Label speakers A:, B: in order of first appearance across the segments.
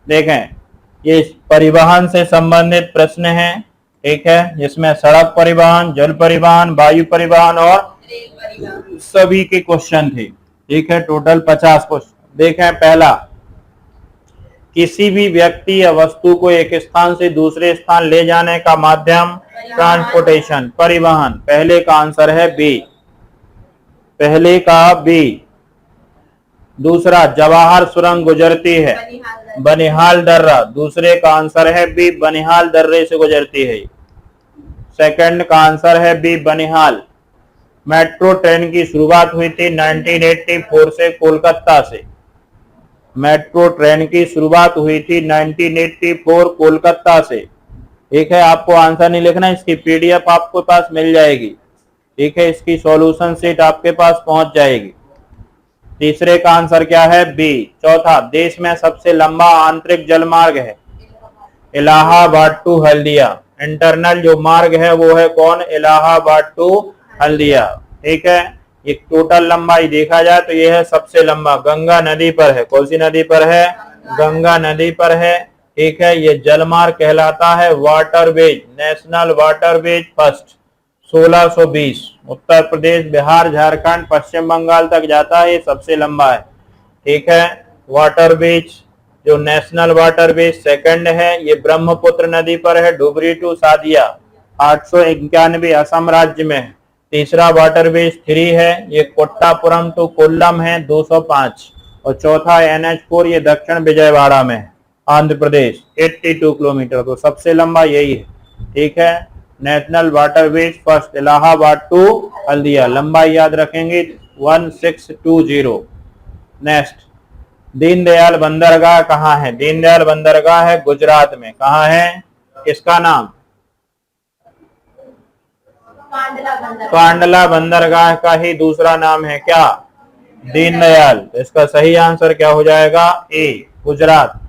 A: देखें, ये परिवहन से संबंधित प्रश्न है, ठीक है, जिसमें सड़क परिवहन, जल परिवहन, वायु परिवहन और सभी के क्वेश्चन थे, ठीक है। Total 50 question. देखें, पहला, किसी भी व्यक्ति या वस्तु को एक स्थान से दूसरे स्थान ले जाने का माध्यम ट्रांसपोर्टेशन, परिवहन। पहले का आंसर है बी, पहले का बी। दूसरा, जवाहर सुरंग गुजरती है बनिहाल दर्रा, दूसरे का आंसर है बी, बनिहाल दर्रे से गुजरती है। सेकंड का आंसर है बी, बनिहाल। मेट्रो ट्रेन की शुरुआत हुई थी 1984 से कोलकाता से। मेट्रो ट्रेन की शुरुआत हुई थी 1984 कोलकाता से, ठीक है। आपको आंसर नहीं लिखना, इसकी पीडीएफ आपके पास मिल जाएगी, ठीक है। इसकी सॉल्यूशन शीट आपके पास पहुंच जाएगी। तीसरे का आंसर क्या है? बी। चौथा, देश में सबसे लंबा आंतरिक जल मार्ग है इलाहाबाद टू हल्दिया। इंटरनल जो मार्ग है वो है कौन? इलाहाबाद टू हल्दिया, ठीक है। ये टोटल लंबाई देखा जाए तो ये है सबसे लंबा, गंगा नदी पर है। कौन सी नदी पर है? गंगा नदी पर है, ठीक है। ये जलमार्ग कहलाता है waterways, national waterways first. 1620 Uttar Pradesh, Bihar, Jharkhand, पश्चिम बंगाल तक जाता है, ये सबसे लंबा है, ठीक है। वाटरवेज जो नेशनल वाटरवेज सेकंड है, ये ब्रह्मपुत्र नदी पर है, डुबरी टू सादिया 891 असम राज्य में है। तीसरा वाटरवेज 3 है, ये कोट्टापुरम टू कोल्लम है 205। और चौथा NH4, ये दक्षिण विजयवाड़ा में है, आंध्र प्रदेश 82 किलोमीटर। तो सबसे लंबा यही है, ठीक है। National waterways first, Allahabad to Haldia. लंबाई याद रखेंगे 1620। नेक्स्ट, दीनदयाल बंदरगाह कहाँ है? दीनदयाल बंदरगाह है गुजरात में। कहाँ है? किसका नाम? कांडला बंदरगाह का ही दूसरा नाम है क्या? दीनदयाल। इसका सही आंसर क्या हो जाएगा? ए, गुजरात।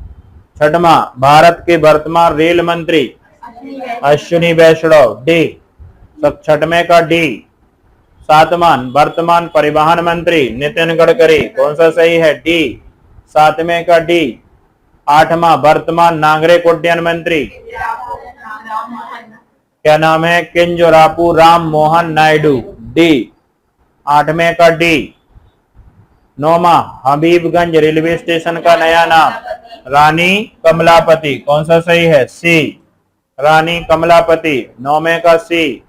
A: छठवां, भारत के वर्तमान रेल मंत्री अश्विनी वैष्णव, डी। सब छठवें का डी। सातवां, वर्तमान परिवहन मंत्री नितिन गडकरी। कौन सा सही है? डी, सातवें का डी। आठवां, वर्तमान नागरिक उड्डयन मंत्री क्या नाम है? किंजरापू राम मोहन नायडू, डी, आठवें का डी। नौवां, हबीबगंज रेलवे स्टेशन का नया नाम रानी कमलापति। कौन सा सही है? सी, रानी कमलापति, नौवें का सी।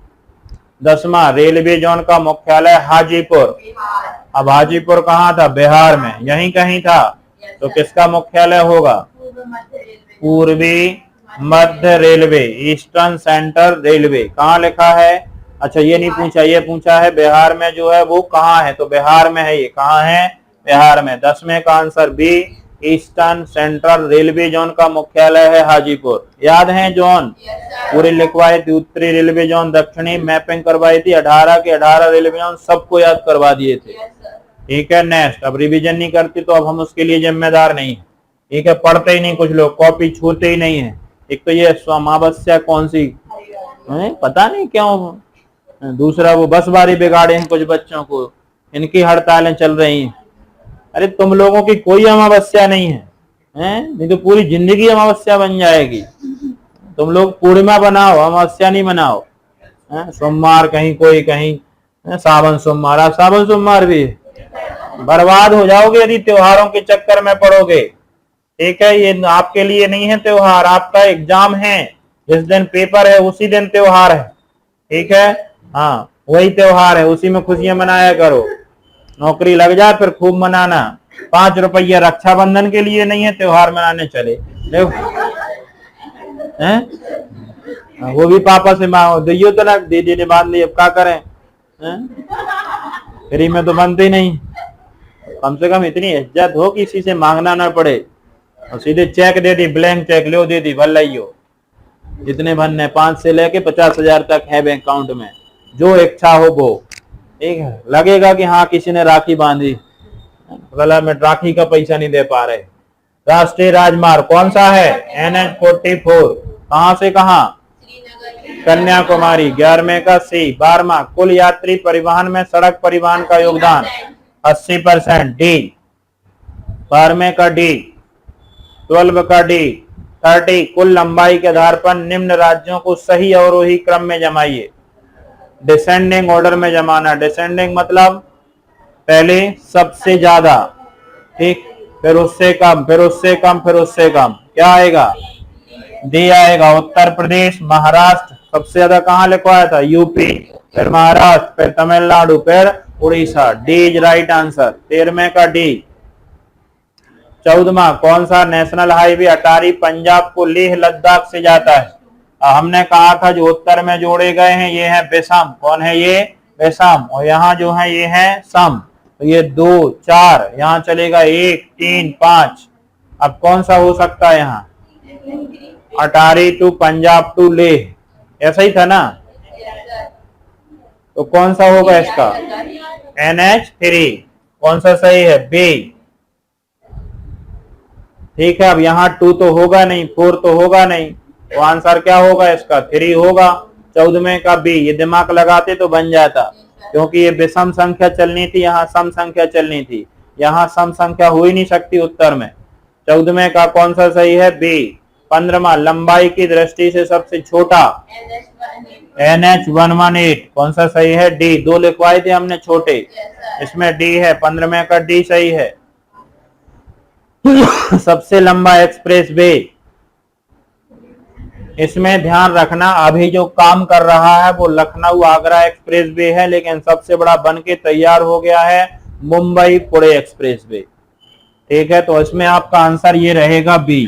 A: 10वां, रेलवे जोन का मुख्यालय हाजीपुर। अब हाजीपुर कहाँ था? बिहार में, यहीं कहीं था। तो किसका मुख्यालय होगा? पूर्वी मध्य रेलवे, ईस्टर्न सेंट्रल रेलवे। कहाँ लिखा है? अच्छा, ये नहीं पूछा, ये पूछा है बिहार में जो है वो कहाँ है, तो बिहार में है। ये कहाँ है? बिहार में। 10वें का answer B, eastern central railway zone का मुख्यालय है हाजीपुर। याद है जोन? पूरी लिखवाई थी, उत्तरी रेलवे जोन, दक्षिणी मैपिंग करवाई थी, 18 के 18 रेलवे जोन सबको याद करवा दिए थे, ठीक है। नेक्स्ट, अब रिवीजन नहीं करती तो अब हम उसके लिए जिम्मेदार नहीं है, ठीक है। पढ़ते ही नहीं कुछ लोग, कॉपी छूते ही नहीं है। एक तो ये अमावस्या कौन सी है? पता नहीं क्यों। दूसरा, वो बस बारी बिगाड़े हैं कुछ बच्चों को, इनकी हड़तालें चल रही हैं। अरे तुम लोगों की कोई अमावस्या नहीं है, नहीं तो पूरी जिंदगी अमावस्या बन जाएगी। तुम लोग पूर्णिमा बनाओ, अमावस्या नहीं बनाओ। सोमवार कहीं, कोई कहीं सावन सोमवार। आप सावन सोमवार भी बर्बाद हो जाओगे यदि त्योहारों के चक्कर में पड़ोगे, ठीक है। ये आपके लिए नहीं है त्योहार, आपका एग्जाम है। जिस दिन पेपर है उसी दिन त्योहार है, ठीक है। हाँ, वही त्योहार है, उसी में खुशियां मनाया करो। नौकरी लग जाए फिर खूब मनाना। 5 रुपया रक्षाबंधन के लिए नहीं है, त्योहार मनाने चले। देखो, वो भी पापा से मांगो, दियो तो ना, दीदी ने बांध ली, अब क्या करें? फ्री में तो बनते नहीं। कम से कम इतनी इज्जत हो कि किसी से मांगना ना पड़े, और सीधे चेक दे दी, ब्लैंक चेक लो दे दी, भर लाइयो। जितने भरने 5 से लेके 50,000 तक है बैंक अकाउंट में, जो इच्छा हो वो, ठीक है। लगेगा कि हाँ किसी ने राखी बांधी, गला में राखी का पैसा नहीं दे पा रहे। राष्ट्रीय राजमार्ग कौन सा है? NH44। कहां से कहां? कन्याकुमारी। 11वें का सी। 12वां, कुल यात्री परिवहन में सड़क परिवहन का योगदान 80%, डी। 12वें का डी। 12 का डी 30। कुल लंबाई के आधार पर निम्न राज्यों को सही अवरोही क्रम में जमाइए। डिसेंडिंग ऑर्डर में जमाना। डिसेंडिंग मतलब पहले सबसे ज्यादा, ठीक, फिर उससे कम, फिर उससे कम, फिर उससे कम। क्या आएगा? डी आएगा। उत्तर प्रदेश, महाराष्ट्र सबसे ज्यादा कहाँ लिखवाया था? यूपी, फिर महाराष्ट्र, फिर तमिलनाडु, फिर Orissa. D is right answer. 13वें का डी। 14वां, कौन सा नेशनल हाईवे अटारी पंजाब को लेह लद्दाख से जाता है? हमने कहा था जो उत्तर में जोड़े गए हैं ये है बेसम। कौन है ये? बेसम। और यहाँ जो है ये है सम। तो ये 2 4 यहाँ चलेगा 1 3 5। अब कौन सा हो सकता है यहाँ? अटारी टू पंजाब टू लेह, ऐसा ही था ना? तो कौन सा होगा इसका? NH3। कौन सा सही है? बी। ठीक है, अब यहाँ 2 तो होगा नहीं, 4 तो होगा नहीं, तो आंसर क्या होगा इसका? 3 होगा। 14वें का बी। ये दिमाग लगाते तो बन जाता, क्योंकि ये विषम संख्या चलनी थी, यहाँ सम संख्या चलनी थी, यहाँ सम संख्या हो ही नहीं सकती उत्तर में। 14वें का कौन सा सही है? बी। 15वां, लंबाई की दृष्टि से सबसे छोटा NH118। कौन सा सही है? डी। 2 लिखवाए थे हमने छोटे, इसमें डी है। 15वें का डी सही है। सबसे लंबा एक्सप्रेस वे, इसमें ध्यान रखना अभी जो काम कर रहा है वो लखनऊ आगरा एक्सप्रेस वे है, लेकिन सबसे बड़ा बन के तैयार हो गया है मुंबई पुणे एक्सप्रेस वे। ठीक है, तो इसमें आपका आंसर ये रहेगा बी।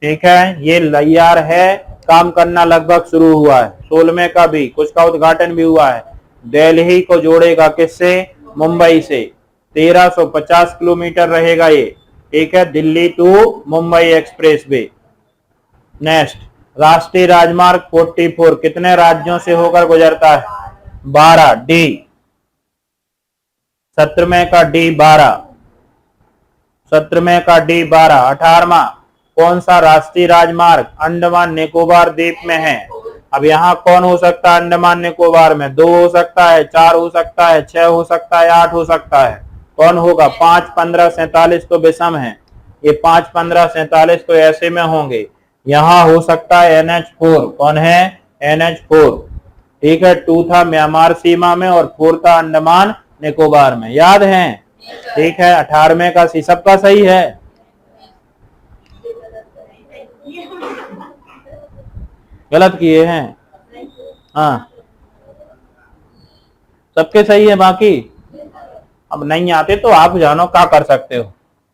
A: ठीक है, ये तैयार है, काम करना लगभग शुरू हुआ है। 16वें का बी। कुछ का उद्घाटन भी हुआ है। दिल्ली को जोड़ेगा किससे? मुंबई से। 1350 किलोमीटर रहेगा ये। ठीक है, Delhi to Mumbai expressway. Next, राष्ट्रीय राजमार्ग 44 कितने राज्यों से होकर गुजरता है? 12। डी। 17वें का डी 12। 17वें का डी 12। 18वां, कौन सा राष्ट्रीय राजमार्ग अंडमान निकोबार द्वीप में है? अब यहाँ कौन हो सकता है अंडमान निकोबार में? 2 हो सकता है, 4 हो सकता है, 6 हो सकता है, 8 हो सकता है। कौन होगा? 5 15 47 तो विषम है, ये 5 15 47 तो ऐसे में होंगे। यहाँ हो सकता है NH4। कौन है? NH4। ठीक है, 2 था म्यांमार सीमा में और 4 था अंडमान निकोबार में। याद है? ठीक है, 18वें का सी। सबका सही है? गलत किए हैं? हाँ, सबके सही है। बाकी अब नहीं आते तो आप जानो क्या कर सकते हो।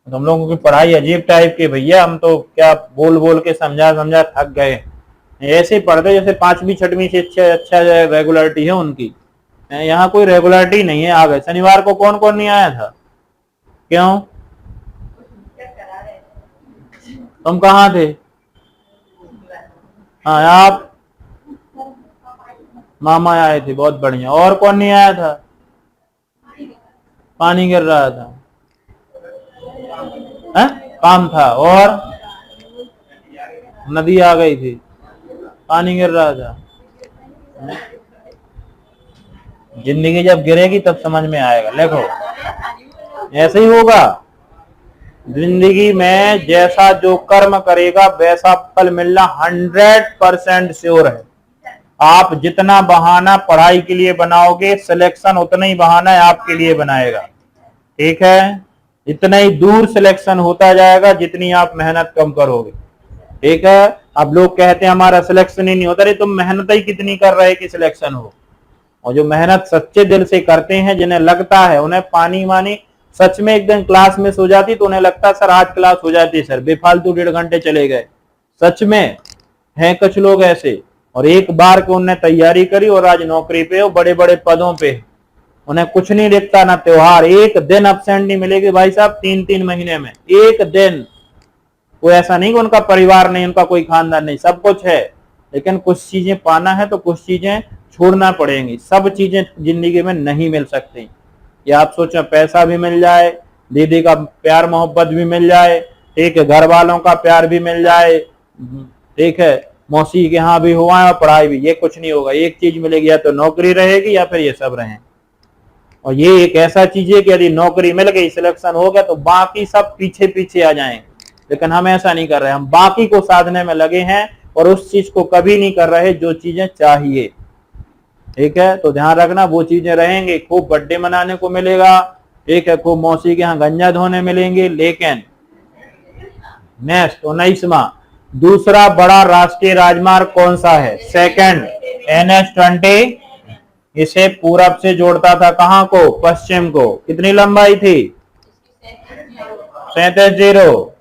A: तुम लोगों की पढ़ाई अजीब टाइप की भैया, हम तो क्या बोल बोल के समझा समझा थक गए। ऐसे पढ़ते जैसे 5वीं 6वीं से अच्छा रेगुलरिटी है उनकी। यहाँ कोई रेगुलरिटी नहीं है। आ गए शनिवार को कौन कौन नहीं आया था? क्यों? तुम कहाँ थे? हाँ, आप मामा आए थे, बहुत बढ़िया। और कौन नहीं आया था? पानी गिर रहा था, है? काम था। और नदी आ गई थी, पानी गिर रहा था। जिंदगी जब गिरेगी तब समझ में आएगा। देखो, ऐसे ही होगा जिंदगी में। जैसा जो कर्म करेगा वैसा फल मिलना 100% श्योर है। आप जितना बहाना पढ़ाई के लिए बनाओगे, सिलेक्शन उतना ही बहाना आपके लिए बनाएगा। ठीक है, इतना ही दूर सिलेक्शन होता जाएगा जितनी आप मेहनत कम करोगे। ठीक है, अब लोग कहते हैं हमारा सिलेक्शन ही नहीं होता। अरे तुम मेहनत ही कितनी कर रहे कि सिलेक्शन हो। और जो मेहनत सच्चे दिल से करते हैं, जिन्हें लगता है, उन्हें पानी मानी सच में एक दिन क्लास मिस हो जाती तो उन्हें लगता सर आज क्लास हो जाती, सर बेफालतू 1.5 घंटे चले गए। सच में हैं कुछ लोग ऐसे, और एक बार को उन्हें तैयारी करी और आज नौकरी पे हो, बड़े बड़े पदों पे। उन्हें कुछ नहीं दिखता, ना त्योहार, एक दिन अब्सेंट नहीं मिलेगी भाई साहब 3-3 महीने में, एक दिन। कोई ऐसा नहीं कि उनका परिवार नहीं, उनका कोई खानदान नहीं, सब कुछ है, लेकिन कुछ चीजें पाना है तो कुछ चीजें छोड़ना पड़ेंगी। सब चीजें जिंदगी में नहीं मिल सकती। या आप सोचो पैसा भी मिल जाए, दीदी का प्यार मोहब्बत भी मिल जाए, ठीक है, घर वालों का प्यार भी मिल जाए, ठीक है, मौसी के यहाँ भी हुआ है और पढ़ाई भी, ये कुछ नहीं होगा। एक चीज मिलेगी, या तो नौकरी रहेगी या फिर ये सब रहे। और ये एक ऐसा चीज है कि यदि नौकरी मिल गई, सिलेक्शन हो गया, तो बाकी सब पीछे पीछे आ जाएंगे। लेकिन हम ऐसा नहीं कर रहे, हम बाकी को साधने में लगे हैं और उस चीज को कभी नहीं कर रहे जो चीजें चाहिए। ठीक है, तो ध्यान रखना वो चीजें रहेंगी, खूब बर्थडे मनाने को मिलेगा, ठीक है, खूब मौसी के यहाँ गंजा धोने मिलेंगे, लेकिन नेक्स्ट 19वां, दूसरा बड़ा राष्ट्रीय राजमार्ग कौन सा है? सेकंड NH20, इसे पूरब से जोड़ता था कहां को? पश्चिम को। कितनी लंबाई थी? 37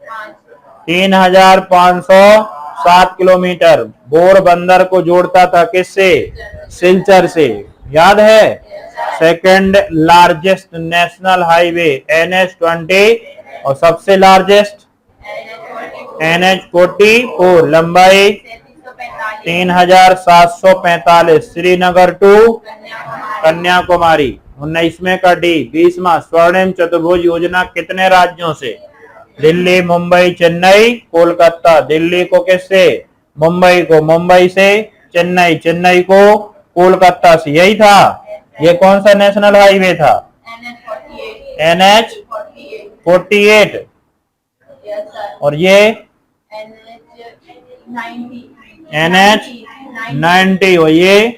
A: 3507 किलोमीटर। पोरबंदर को जोड़ता था किससे? सिलचर से, याद है? Second largest national highway NH20 और सबसे लार्जेस्ट NH44, लंबाई 3745, श्रीनगर टू कन्याकुमारी। 19वें का डी। 20वां, स्वर्णिम चतुर्भुज योजना कितने राज्यों से? दिल्ली, मुंबई, चेन्नई, कोलकाता। दिल्ली को किससे? मुंबई को, मुंबई से चेन्नई, चेन्नई को कोलकाता से, यही था। ये कौन सा नेशनल हाईवे था? NH48 और ये NH90 और ये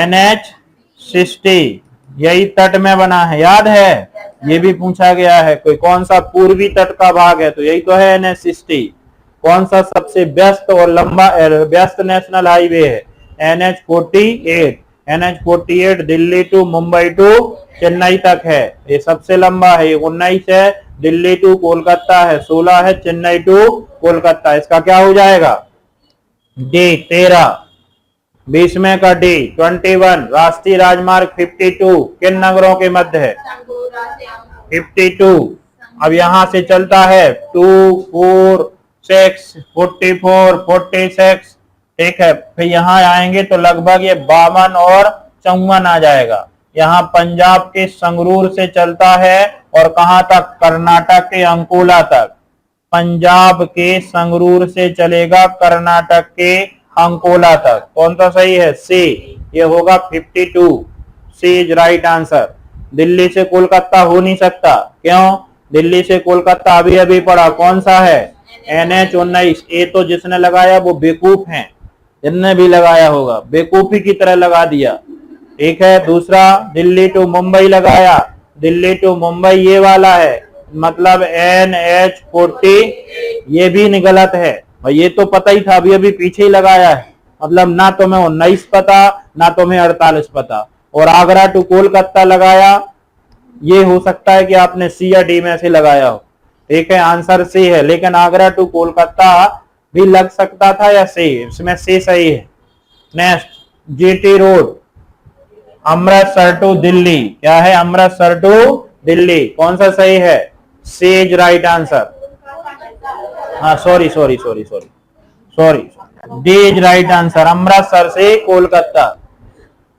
A: NH60। यही तट में बना है, याद है? ये भी पूछा गया है, कोई कौन सा पूर्वी तट का भाग है, तो यही तो है NH60। कौन सा सबसे व्यस्त और लंबा व्यस्त नेशनल हाईवे है? NH48। NH48 Delhi to Mumbai to Chennai तक है, ये सबसे लंबा है। 19 है दिल्ली टू कोलकाता है, 16 है चेन्नई टू कोलकाता। इसका क्या हो जाएगा? डी 13। 20वें का डी 21, राष्ट्रीय राजमार्ग 52 किन नगरों के मध्य है? 52। अब यहां से चलता है 2 4 6 44 46, ठीक है, फिर यहाँ आएंगे तो लगभग ये 52 और 54 आ जाएगा। यहाँ पंजाब के संगरूर से चलता है और कहां तक? कर्नाटक के अंकोला तक। पंजाब के संगरूर से चलेगा कर्नाटक के अंकोला तक। कौन सा सही है? सी, ये होगा 52। सी इज राइट आंसर। दिल्ली से कोलकाता हो नहीं सकता, क्यों? दिल्ली से कोलकाता अभी अभी पढ़ा, कौन सा है? NH19। ये तो जिसने लगाया वो बेवकूफ है, जिसने भी लगाया होगा बेवकूफी की तरह लगा दिया, ठीक है। दूसरा दिल्ली टू मुंबई लगाया, दिल्ली टू मुंबई ये वाला है, मतलब NH40, ये भी गलत है और ये तो पता ही था, अभी अभी पीछे ही लगाया है, मतलब ना तुम्हें 19 पता ना तुम्हें 48 पता। और आगरा टू कोलकाता लगाया, ये हो सकता है कि आपने सी या डी में से लगाया हो, ठीक है, आंसर सी है, लेकिन आगरा टू कोलकाता भी लग सकता था या सी, इसमें सी सही है। Next GT road Amritsar to Delhi, क्या है? अमृतसर टू दिल्ली, कौन सा सही है? C is right answer. हाँ sorry D is right answer. Amritsar से कोलकाता,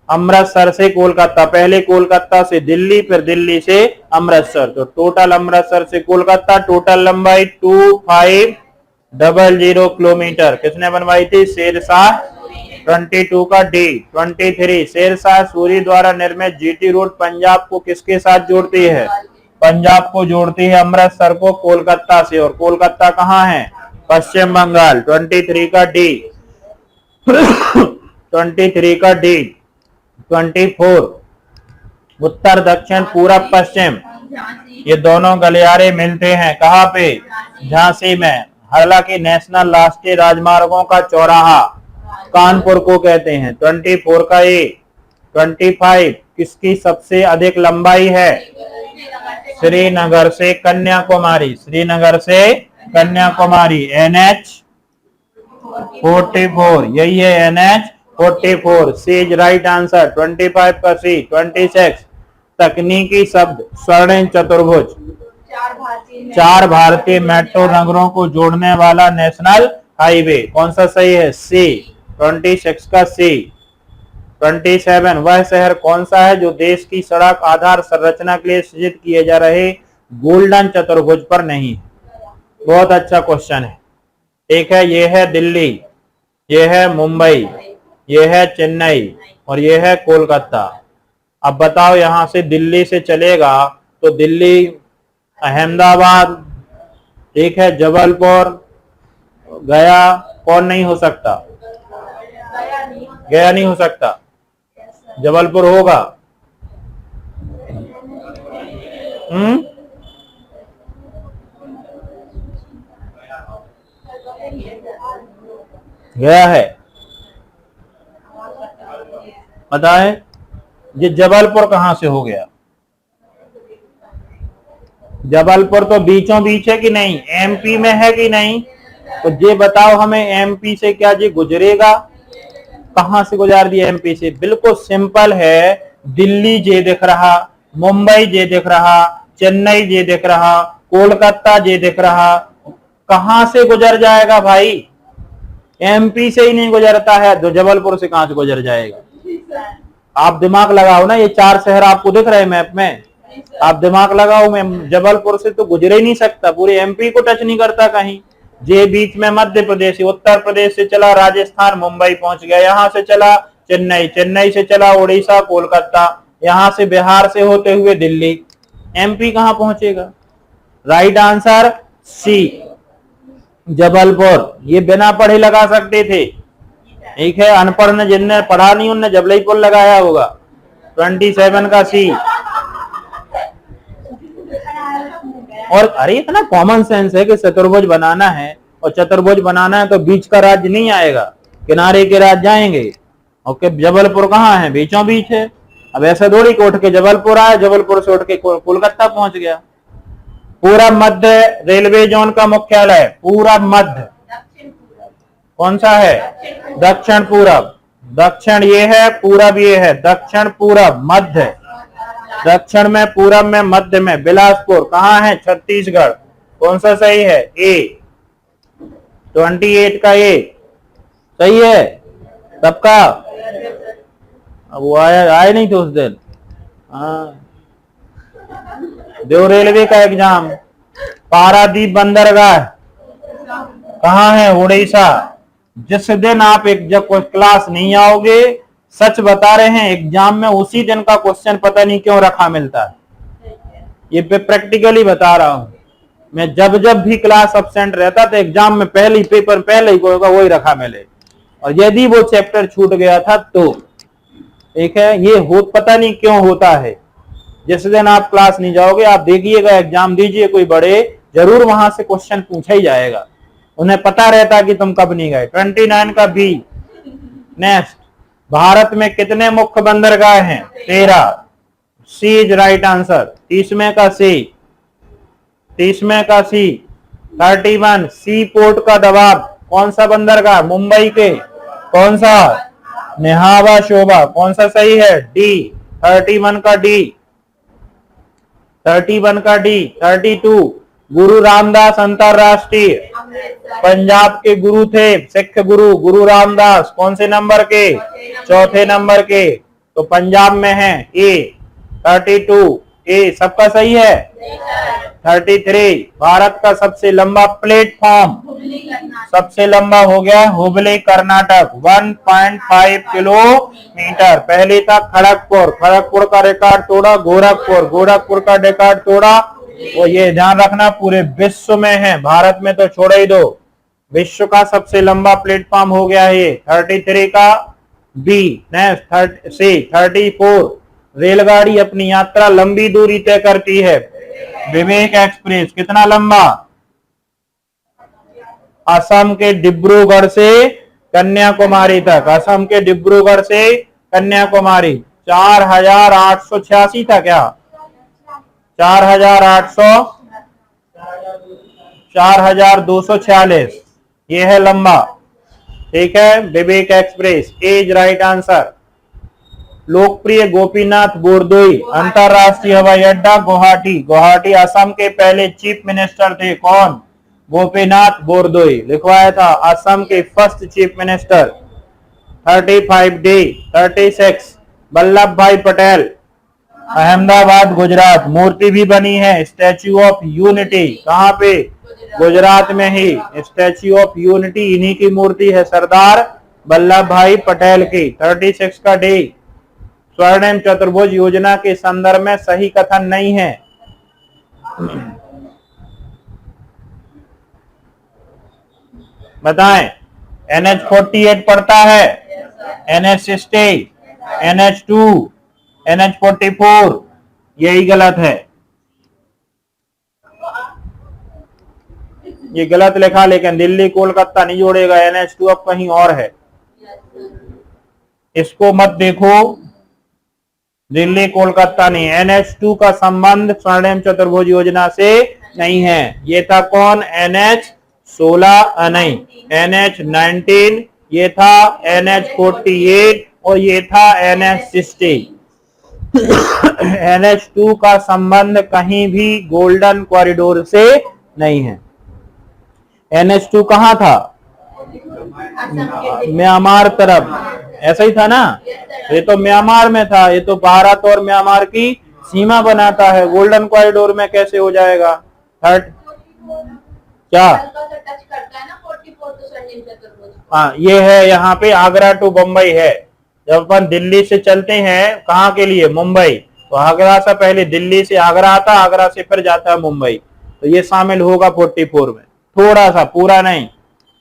A: अमृतसर से कोलकाता, पहले कोलकाता से दिल्ली फिर दिल्ली से अमृतसर, तो टोटल अमृतसर से कोलकाता टोटल लंबाई 2500 किलोमीटर। किसने बनवाई थी? शेरशाह। 22 का डी। 23 शेरशाह सूरी द्वारा निर्मित GT रोड पंजाब को किसके साथ जोड़ती है? पंजाब को जोड़ती है अमृतसर को कोलकाता से, और कोलकाता कहाँ है? पश्चिम बंगाल। 23 का डी 23 का डी। 24 उत्तर दक्षिण पूरब पश्चिम, ये दोनों गलियारे मिलते हैं कहाँ पे? झांसी में। हालांकि नेशनल राष्ट्रीय राजमार्गों का चौराहा कानपुर को कहते हैं। 24 का ए। 25 किसकी सबसे अधिक लंबाई है? श्रीनगर से कन्याकुमारी, श्रीनगर से कन्याकुमारी। NH44, यही है NH44। C is right answer. 25 का सी। 26 तकनीकी शब्द स्वर्णिम चतुर्भुज, 4 भारतीय मेट्रो नगरों को जोड़ने वाला नेशनल हाईवे, कौन सा सही है? सी। 26 का सी। 27 वह शहर कौन सा है जो देश की सड़क आधार संरचना के लिए सृजित किए जा रहे गोल्डन चतुर्भुज पर नहीं? बहुत अच्छा क्वेश्चन है, ठीक है। ये है दिल्ली, ये है मुंबई, ये है चेन्नई और ये है कोलकाता। अब बताओ यहां से दिल्ली से चलेगा तो दिल्ली अहमदाबाद, ठीक है, जबलपुर, गया, कौन नहीं हो सकता? गया नहीं हो सकता, जबलपुर होगा। गया है, बताए ये जबलपुर कहां से हो गया? जबलपुर तो बीचों बीच है कि नहीं, एमपी में है कि नहीं? तो ये बताओ हमें, एमपी से क्या ये गुजरेगा? कहां से गुजार दिया एमपी से? बिल्कुल सिंपल है, दिल्ली ये दिख रहा, मुंबई ये दिख रहा, चेन्नई ये दिख रहा, कोलकाता ये दिख रहा, कहां से गुजर जाएगा भाई? एमपी से ही नहीं गुजरता है तो जबलपुर से कहां से गुजर जाएगा? आप दिमाग लगाओ ना, ये 4 शहर आपको दिख रहे हैं मैप में, आप दिमाग लगाओ, मैं जबलपुर से तो गुजर ही नहीं सकता, पूरे एमपी को टच नहीं करता कहीं। जे बीच में मध्य प्रदेश, उत्तर प्रदेश से चला राजस्थान, मुंबई पहुंच गया, यहां से चला चेन्नई, चेन्नई से चला उड़ीसा, कोलकाता, यहां से बिहार से होते हुए दिल्ली, एमपी कहां पहुंचेगा? Right answer C, Jabalpur. ये बिना पढ़े लगा सकते थे, ठीक है, अनपढ़ ने, जिनने पढ़ा नहीं उनने जबलपुर लगाया होगा। 27 का सी। और अरे इतना कॉमन सेंस है कि चतुर्भुज बनाना है, और चतुर्भुज बनाना है तो बीच का राज्य नहीं आएगा, किनारे के राज्य जाएंगे। ओके, जबलपुर कहाँ है? बीचों बीच है। अब ऐसा थोड़ी कि उठ के जबलपुर आया, जबलपुर से उठ के कोलकाता पहुंच गया। पूरा मध्य रेलवे जोन का मुख्यालय, पूरा मध्य कौन सा है? दक्षिण पूरब। दक्षिण ये है, पूरब ये है, दक्षिण पूरब मध्य। दक्षिण में, पूरब में, मध्य में। बिलासपुर कहाँ है? छत्तीसगढ़। कौन सा सही है? ए। 28 का ए सही है सबका। अब वो आए नहीं थे उस दिन। हाँ, देव रेलवे का एग्जाम। पारादीप बंदरगाह कहाँ है? उड़ीसा। जिस दिन आप एक जब कोई क्लास नहीं आओगे, सच बता रहे हैं, एग्जाम में उसी दिन का क्वेश्चन पता नहीं क्यों रखा मिलता है। ये प्रैक्टिकली बता रहा हूं मैं, जब जब भी क्लास अब्सेंट रहता था, एग्जाम में पहले ही पेपर पहले ही होगा वही रखा मिले, और यदि वो चैप्टर छूट गया था तो, ठीक है, ये हो पता नहीं क्यों होता है। जिस दिन आप क्लास नहीं जाओगे, आप देखिएगा, एग्जाम दीजिए कोई बड़े, जरूर वहां से क्वेश्चन पूछा ही जाएगा। उन्हें पता रहता कि तुम कब नहीं गए। 29 का बी। नेक्स्ट, भारत में कितने मुख्य बंदरगाह हैं? 13। सी इज राइट आंसर। 30वें का सी। 30वें का सी। 31 सी पोर्ट का दबाव। कौन सा बंदरगाह? मुंबई के। कौन सा? नेहावा शोभा। कौन सा सही है? डी। 31 का डी। 31 का डी। 32 गुरु रामदास अंतरराष्ट्रीय, पंजाब के गुरु थे, सिख गुरु, गुरु रामदास। कौन से नंबर के? चौथे नंबर के। तो पंजाब में है ए। 32 ए सबका सही है। 33 भारत का सबसे लंबा प्लेटफॉर्म, सबसे लंबा हो गया हुबली कर्नाटक, 1.5 किलोमीटर। पहले था खड़गपुर, खड़गपुर का रिकॉर्ड तोड़ा गोरखपुर, गोरखपुर का रिकॉर्ड तोड़ा। वो ये ध्यान रखना, पूरे विश्व में है, भारत में तो छोड़ ही दो। विश्व का सबसे लंबा प्लेटफॉर्म हो गया है 33 का बी। नेक्स्ट सी 34 रेलगाड़ी अपनी यात्रा लंबी दूरी तय करती है। विवेक एक्सप्रेस कितना लंबा? असम के डिब्रूगढ़ से कन्याकुमारी तक, असम के डिब्रूगढ़ से कन्याकुमारी 4886 था क्या? 4246 ये है लंबा, ठीक है। विवेक एक्सप्रेस इज राइट आंसर। लोकप्रिय गोपीनाथ बोरदोई अंतरराष्ट्रीय हवाई अड्डा गुवाहाटी। गुवाहाटी असम के पहले चीफ मिनिस्टर थे, कौन? गोपीनाथ बोरदोई। लिखवाया था असम के first chief minister. 35 D. 36 Vallabh भाई पटेल, अहमदाबाद गुजरात। मूर्ति भी बनी है स्टैच्यू ऑफ यूनिटी, कहां पे? गुजरात में ही। स्टैच्यू ऑफ यूनिटी इन्हीं की मूर्ति है, सरदार वल्लभ भाई पटेल की। 36 का डी। स्वर्णिम चतुर्भुज योजना के संदर्भ में सही कथन नहीं है। बताएं। NH48 पड़ता है, NH60, NH2, NH44, यही गलत है। ये गलत लिखा, लेकिन दिल्ली कोलकाता नहीं जोड़ेगा, NH2 अब कहीं और है, इसको मत देखो। दिल्ली कोलकाता नहीं, NH2 का संबंध स्वर्णिम चतुर्भुज योजना से नहीं है। ये था कौन? NH16 नहीं, NH19, ये था NH48 और ये था NH60। NH2 का संबंध कहीं भी गोल्डन कॉरिडोर से नहीं है। NH2 कहाँ था? म्यांमार तरफ, ऐसा ही था ना? ये तो म्यांमार में था, ये तो भारत और म्यांमार की सीमा बनाता है, गोल्डन कॉरिडोर में कैसे हो जाएगा? क्या? हाँ, ये है यहाँ पे आगरा टू बम्बई है। जब अपन दिल्ली से चलते हैं कहाँ के लिए? मुंबई, तो आगरा से पहले दिल्ली से आगरा आता, आगरा से फिर जाता है मुंबई, तो ये शामिल होगा 44 में, थोड़ा सा, पूरा नहीं।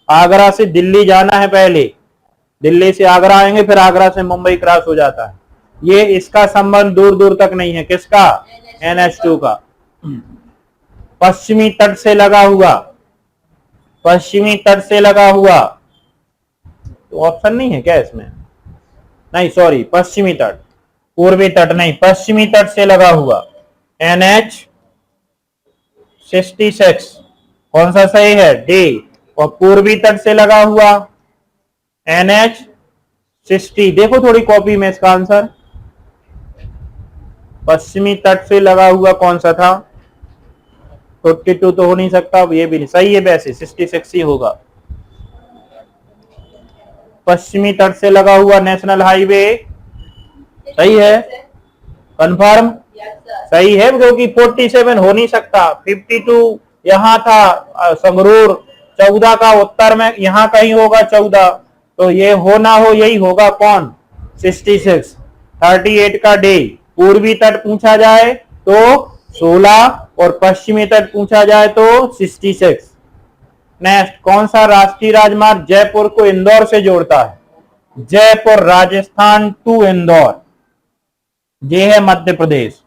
A: आगरा से दिल्ली जाना है पहले, दिल्ली से आगरा आएंगे, फिर आगरा से मुंबई क्रॉस हो जाता है। ये इसका संबंध दूर दूर तक नहीं है। किसका? NH2 का। पश्चिमी तट से लगा हुआ, पश्चिमी तट से लगा हुआ, तो ऑप्शन नहीं है क्या इसमें? नहीं, सॉरी, पश्चिमी तट, पूर्वी तट नहीं, पश्चिमी तट से लगा हुआ NH66, कौन सा सही है? डी। और पूर्वी तट से लगा हुआ NH60, देखो थोड़ी कॉपी में इसका आंसर। पश्चिमी तट से लगा हुआ कौन सा था? 42 तो हो नहीं सकता, ये भी नहीं सही है, वैसे 66 ही होगा। पश्चिमी तट से लगा हुआ नेशनल हाईवे सही है, कंफर्म सही है, क्योंकि 47 हो नहीं सकता, 52 यहाँ था संगरूर, 14 का उत्तर में यहाँ कहीं होगा 14, तो ये हो ना हो यही होगा कौन? 66। 38 का डे। पूर्वी तट पूछा जाए तो 16 और पश्चिमी तट पूछा जाए तो 66। नेक्स्ट, कौन सा राष्ट्रीय राजमार्ग जयपुर को इंदौर से जोड़ता है? जयपुर राजस्थान टू इंदौर, ये है मध्य प्रदेश।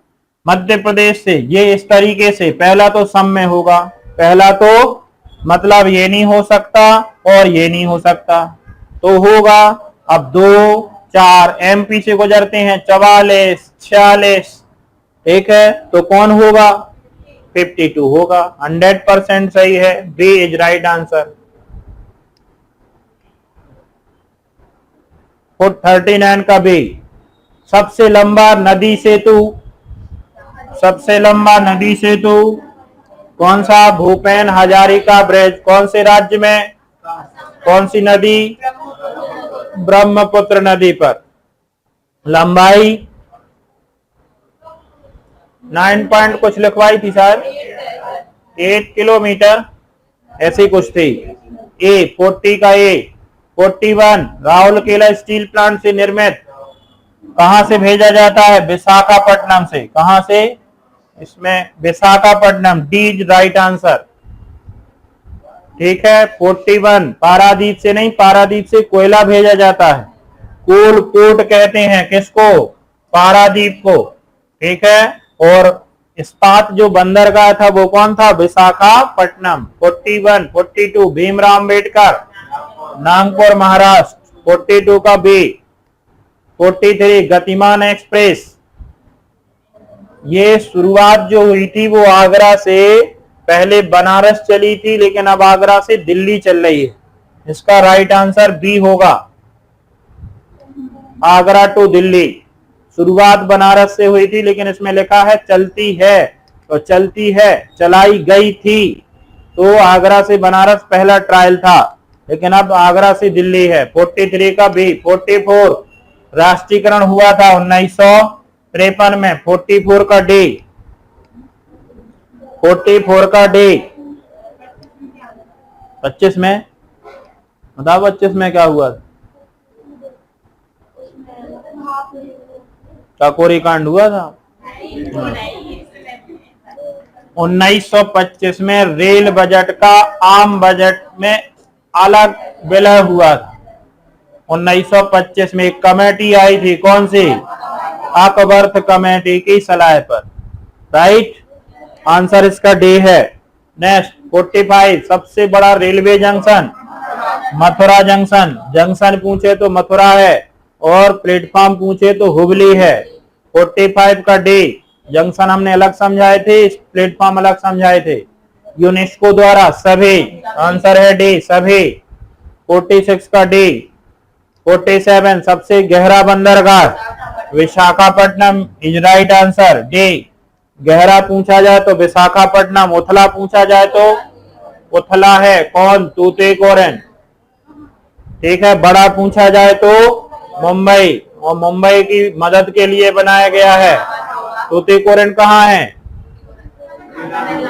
A: मध्य प्रदेश से ये इस तरीके से, पहला तो सम में होगा, पहला तो मतलब ये नहीं हो सकता और ये नहीं हो सकता, तो होगा अब 2, 4 MP से गुजरते हैं, 44, 46, ठीक है, तो कौन होगा? 52 होगा। 100% सही है, बी इज राइट आंसर। 39 का बी। सबसे लंबा नदी सेतु, सबसे लंबा नदी सेतु कौन सा? भूपेन हजारिका ब्रिज। कौन से राज्य में? कौन सी नदी? ब्रह्मपुत्र नदी पर। लंबाई 9 पॉइंट कुछ लिखवाई थी शायद, 8 किलोमीटर ऐसी कुछ थी। ए 40 का ए। 41 राउरकेला स्टील प्लांट से निर्मित, कहां से भेजा जाता है? विशाखापट्टनम से। कहां से? इसमें Visakhapatnam, D is right answer, ठीक है। 41 पारादीप से नहीं, पारादीप से कोयला भेजा जाता है, कोल पोर्ट कहते हैं किसको? पारादीप को, ठीक है। और इस्पात जो बंदरगाह था वो कौन था? विशाखापट्टनम। 41, 42 भीमराव अम्बेडकर, नागपुर महाराष्ट्र। 42 का बी। 43 गतिमान एक्सप्रेस, ये शुरुआत जो हुई थी वो आगरा से पहले बनारस चली थी, लेकिन अब आगरा से दिल्ली चल रही है। इसका राइट आंसर बी होगा, आगरा टू दिल्ली। शुरुआत बनारस से हुई थी, लेकिन इसमें लिखा है चलती है, तो चलती है, चलाई गई थी, तो आगरा से बनारस पहला ट्रायल था, लेकिन अब आगरा से दिल्ली है। 43 का बी। 44 राष्ट्रीयकरण हुआ था 1953 में। 44 का डी। 44 का डी। 25 में बताओ, 25 में क्या हुआ? काकोरी कांड हुआ था। 1925 में रेल बजट का आम बजट में अलग विलय हुआ था। 1925 में एक कमेटी आई थी, कौन सी? अकबर्थ कमेटी की सलाह पर। राइट आंसर इसका डी है। नेक्स्ट 45 सबसे बड़ा railway junction Mathura junction. Junction पूछे तो मथुरा है और प्लेटफॉर्म पूछे तो हुबली है। 45 का डी। जंक्शन हमने अलग समझाए थे, प्लेटफॉर्म अलग समझाए थे यूनेस्को द्वारा। सभी आंसर है डी, सभी। 46 का डी। 47 सबसे गहरा बंदरगाह Visakhapatnam is right answer D. गहरा पूछा जाए तो विशाखापट्टनम, उथला पूछा जाए तो उथला है कौन? तूतीकोरिन। ठीक है, बड़ा पूछा जाए तो मुंबई, और मुंबई की मदद के लिए बनाया गया है। तूतीकोरिन कहाँ है?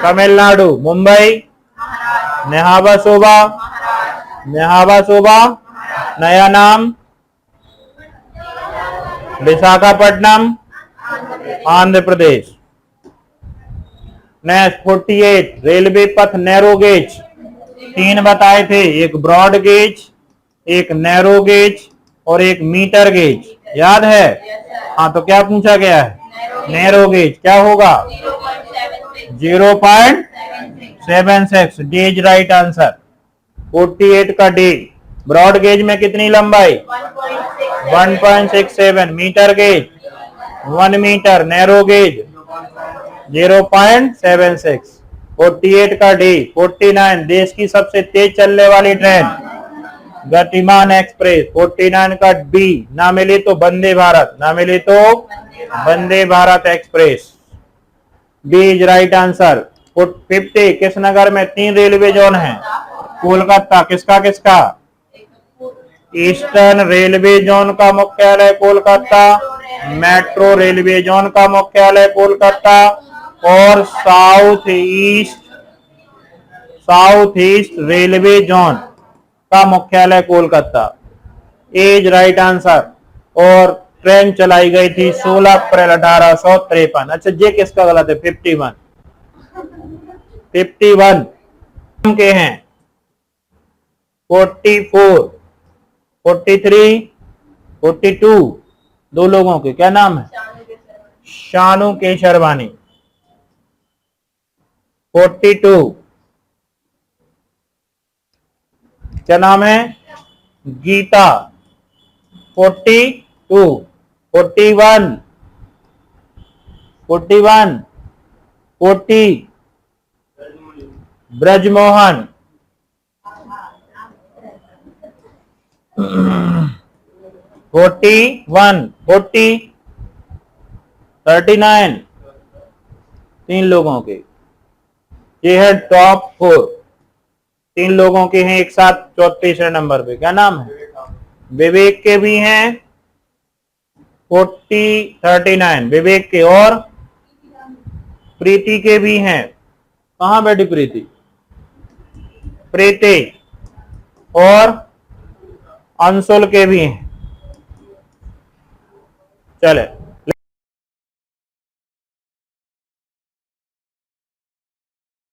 A: तमिलनाडु। मुंबई नेहाबासोबा, नेहाबासोबा नया नाम विशाखापट्टनम आंध्र प्रदेश। नेक्स्ट 48 रेलवे पथ नैरो गेज। तीन बताए थे, एक ब्रॉड गेज, एक नैरो गेज और एक मीटर गेज। याद है? हाँ, तो क्या पूछा गया है? नैरो गेज क्या होगा? 0.76 डी इज राइट आंसर। 48 का डी। ब्रॉड गेज में कितनी लंबाई? 1.67। Metre gauge 1 metre. Narrow gauge 0.76। 48 का डी। 49 देश की सबसे तेज चलने वाली ट्रेन गतिमान एक्सप्रेस। 49 का बी। ना मिले तो वंदे भारत, ना मिले तो Vande Bharat express. B is right answer. 50 किस नगर में 3 रेलवे जोन है? कोलकाता। किसका किसका? ईस्टर्न रेलवे जोन का मुख्यालय कोलकाता, मेट्रो रेलवे जोन का मुख्यालय कोलकाता और साउथ ईस्ट रेलवे जोन का मुख्यालय कोलकाता। As right answer. और ट्रेन चलाई गई थी 16 अप्रैल 1853। अच्छा, ये किसका गलत है? 51 के हैं। 44 43 42 दो लोगों के क्या नाम है? शानू केशरवानी। 42 क्या नाम है? गीता। 42 41 40 ब्रजमोहन। 41 40 39 तीन लोगों के। ये है टॉप 4। 3 लोगों के हैं एक साथ 34 नंबर पे। क्या नाम है? विवेक के भी हैं 39 विवेक के, और प्रीति के भी हैं। कहां बैठी प्रीति? प्रीति। और अंशुल के भी हैं। चले